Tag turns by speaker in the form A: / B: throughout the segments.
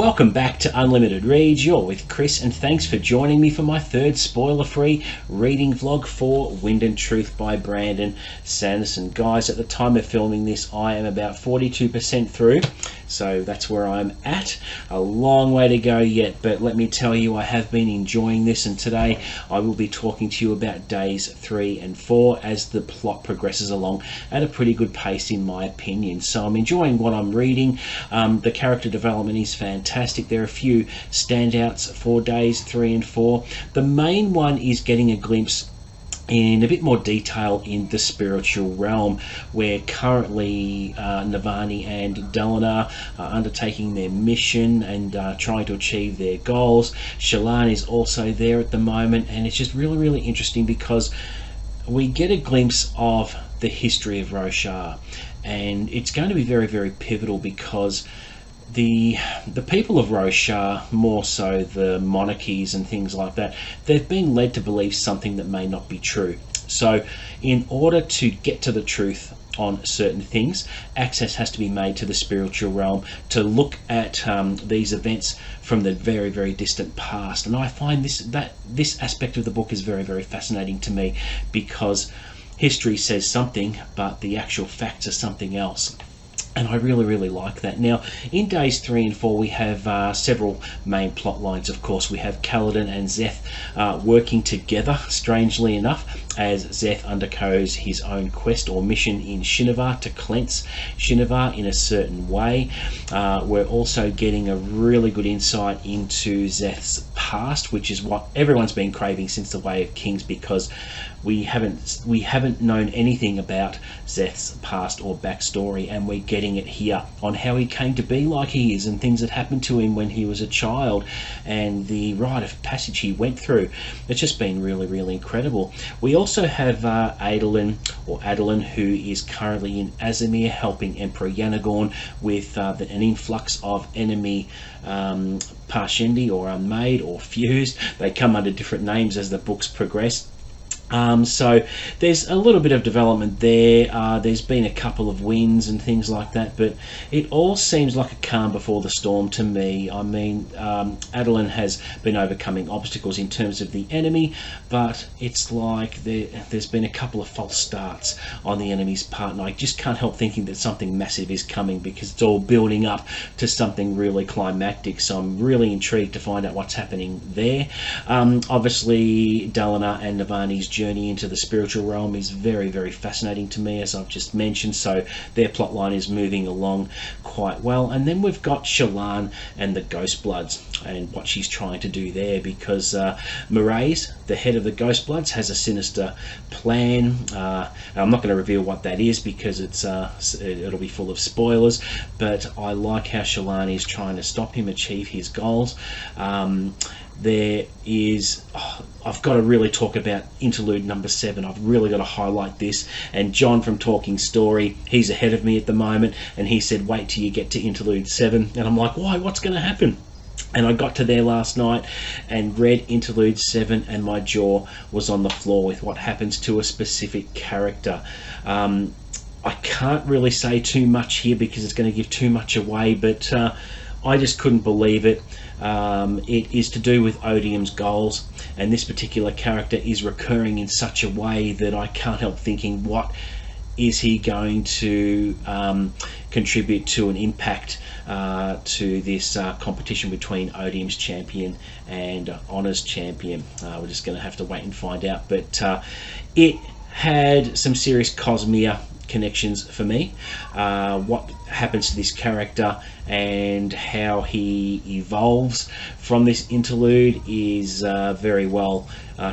A: Welcome back to Unlimited Reads. You're with Chris, and thanks for joining me for my third spoiler-free reading vlog for Wind and Truth by Brandon Sanderson. Guys, at the time of filming this, I am about 42% through, so that's where I'm at. A long way to go yet, but let me tell you, I have been enjoying this, and today I will be talking to you about days 3 and 4 as the plot progresses along at a pretty good pace in my opinion. So I'm enjoying what I'm reading. The character development is fantastic. There are a few standouts for days 3 and 4. The main one is getting a glimpse in a bit more detail in the spiritual realm, where currently Navani and Dalinar are undertaking their mission and trying to achieve their goals. Shallan is also there at the moment, and it's just really interesting because we get a glimpse of the history of Roshar, and it's going to be very pivotal because the people of Roshar, more so the monarchies and things like that, they've been led to believe something that may not be true. So in order to get to the truth on certain things, access has to be made to the spiritual realm to look at these events from the very distant past. And I find this aspect of the book is very fascinating to me, because history says something but the actual facts are something else. And I really like that. Now, in days 3 and 4, we have several main plot lines. Of course, we have Kaladin and Szeth working together, strangely enough, as Szeth undergoes his own quest or mission in Shinovar to cleanse Shinovar in a certain way. We're also getting a really good insight into Szeth's past, which is what everyone's been craving since the Way of Kings, because we haven't known anything about Szeth's past or backstory, and we're getting it here on how he came to be like he is and things that happened to him when he was a child and the rite of passage he went through. It's just been really incredible. We also have Adolin, who is currently in Azamir helping Emperor Yanagorn with an influx of enemy Parshendi or Unmade or Fused. They come under different names as the books progress. So there's a little bit of development there. There's been a couple of wins and things like that, but it all seems like a calm before the storm to me. I mean, Adolin has been overcoming obstacles in terms of the enemy, but it's like there's been a couple of false starts on the enemy's part, and I just can't help thinking that something massive is coming, because it's all building up to something really climactic. So I'm really intrigued to find out what's happening there. Obviously, Dalinar and Navani's journey into the spiritual realm is very fascinating to me, as I've just mentioned, so their plotline is moving along quite well. And then we've got Shallan and the Ghost Bloods and what she's trying to do there, because Mraize, the head of the Ghost Bloods, has a sinister plan. I'm not going to reveal what that is because it'll be full of spoilers, but I like how Shallan is trying to stop him achieve his goals. There is, I've got to really talk about interlude number 7. I've really got to highlight this. And John from Talking Story, he's ahead of me at the moment, and he said wait till you get to interlude 7, and I'm like, why, what's going to happen? And I got to there last night and read interlude 7, and my jaw was on the floor with what happens to a specific character. I can't really say too much here because it's going to give too much away, but I just couldn't believe it. It is to do with Odium's goals, and this particular character is recurring in such a way that I can't help thinking, what is he going to contribute to an impact to this competition between Odium's champion and Honor's champion? We're just going to have to wait and find out, but it had some serious Cosmere connections for me. What happens to this character and how he evolves from this interlude is very well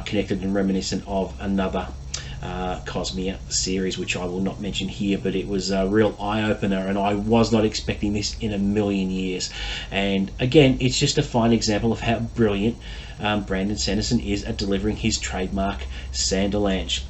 A: connected and reminiscent of another Cosmere series, which I will not mention here, but it was a real eye-opener, and I was not expecting this in a million years. And again, it's just a fine example of how brilliant Brandon Sanderson is at delivering his trademark Sanderlanche.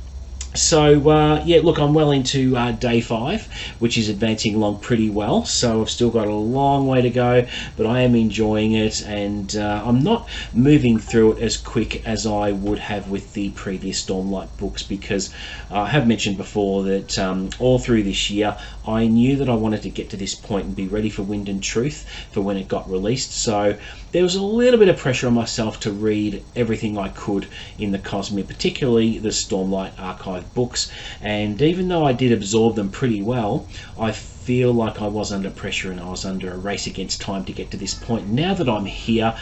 A: Yeah, look, I'm well into day 5, which is advancing along pretty well. So I've still got a long way to go, but I am enjoying it, and I'm not moving through it as quick as I would have with the previous Stormlight books, because I have mentioned before that all through this year I knew that I wanted to get to this point and be ready for Wind and Truth for when it got released. So there was a little bit of pressure on myself to read everything I could in the Cosmere, particularly the Stormlight Archive books, and even though I did absorb them pretty well, I feel like I was under pressure and I was under a race against time to get to this point. Now that I'm here,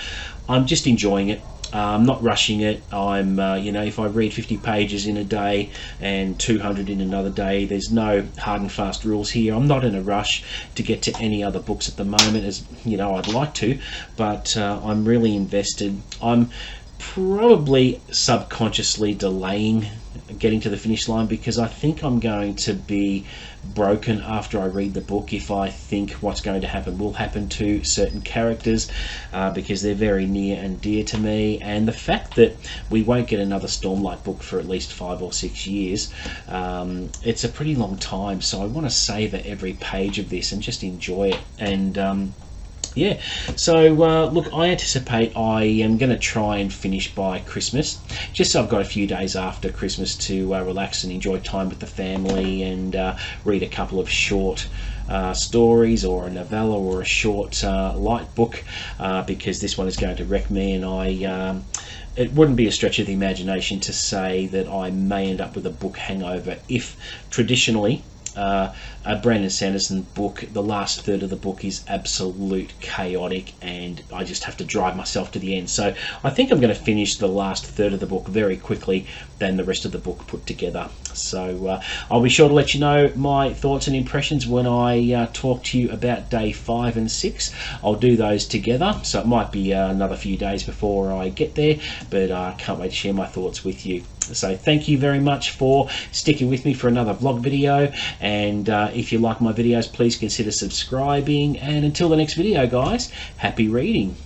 A: I'm just enjoying it. I'm not rushing it. I'm, if I read 50 pages in a day and 200 in another day, there's no hard and fast rules here. I'm not in a rush to get to any other books at the moment, as I'd like to, but I'm really invested. I'm probably subconsciously delaying getting to the finish line, because I think I'm going to be broken after I read the book if I think what's going to happen will happen to certain characters, because they're very near and dear to me, and the fact that we won't get another Stormlight book for at least 5 or 6 years, it's a pretty long time, so I want to savour every page of this and just enjoy it. And yeah, so look, I anticipate I am going to try and finish by Christmas, just so I've got a few days after Christmas to relax and enjoy time with the family, and read a couple of short stories, or a novella, or a short light book, because this one is going to wreck me, and it wouldn't be a stretch of the imagination to say that I may end up with a book hangover if traditionally a Brandon Sanderson book, the last third of the book is absolute chaotic, and I just have to drive myself to the end. So I think I'm going to finish the last third of the book very quickly than the rest of the book put together. So I'll be sure to let you know my thoughts and impressions when I talk to you about day 5 and 6. I'll do those together, so it might be another few days before I get there, but I can't wait to share my thoughts with you. So thank you very much for sticking with me for another vlog video, and if you like my videos, please consider subscribing, and until the next video, guys, happy reading.